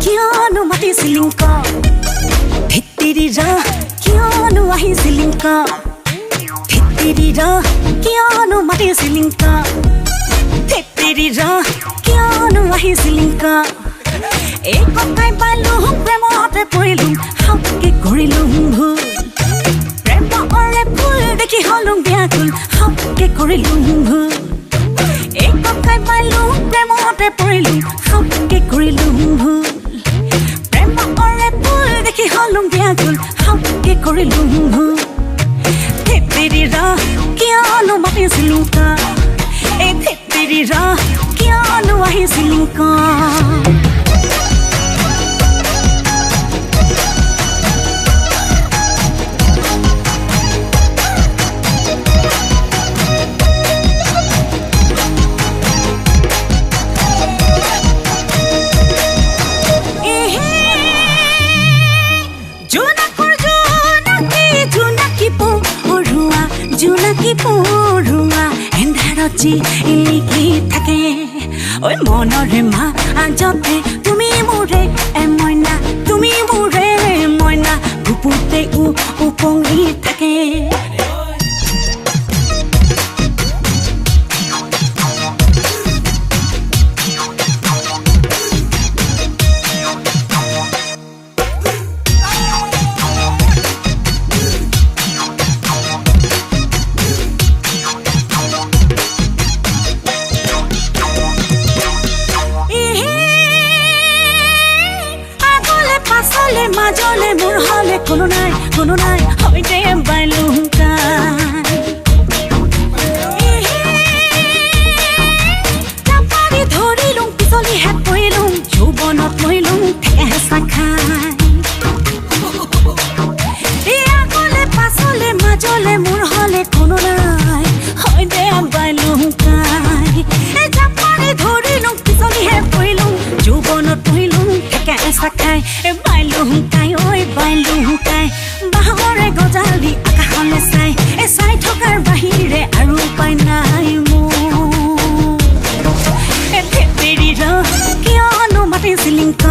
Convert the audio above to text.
কিয়নো মাতিছিলিংক ধিত্তিৰিৰা কিয়নো আহিছিলিংক ধিত্তিৰিৰা কিয়নো মাতিছিলিংক ধিত্তিৰিৰা কিয়নো আহিছিলিংক এই কথাই পালো প্ৰেমতে পৰিলো হাউকে কৰিলো ভুল প্ৰেমৰে ফুল দেখি হলো ব্যাকুল হাউকে কৰিলো ভুল এই কথাই পালো প্ৰেমতে পৰিলো হাউকে কৰিলো ভুল প্ৰেমৰে ফুল দেখি হলো ব্যাকুল হাউকে কৰিলো ভুল ধিত্তিৰিৰা কিয়নো মাতিছিলিংক এই ধিত্তিৰিৰা কিয়নো আহিছিলিংক জোনাকি পৰুৱা এন্ধাৰজি লিখি থাকে ঐ মনৰে মা আজতে তুমি মোৰে মইনা তুমি মোৰে মইনা বুকুতে উপঙি থাকে মাজলে মোৰ হলে কোনো নাই হয় দে বাইলুং তাপাৰি ধৰিলুং পিছলি হাত পৰিলুং যৌৱনত মৰিলুং হেঁচা খাই আগলে পাছলে মাজলে মোৰ হলে কোনো নাই হয় দে বাইলুং তাপাৰি ধৰিলুং পিছলি হাত পৰিলুং যৌৱনত মৰিলুং হেঁচা খাই বাইলুকাই ঐ বাইলুকাই বাহৰে গজালি আকাশলে চাই থকাৰ বাহিৰে আৰু উপায় নাই মোৰ ধিত্তিৰিৰা কিয়নো মাতিছিলিংক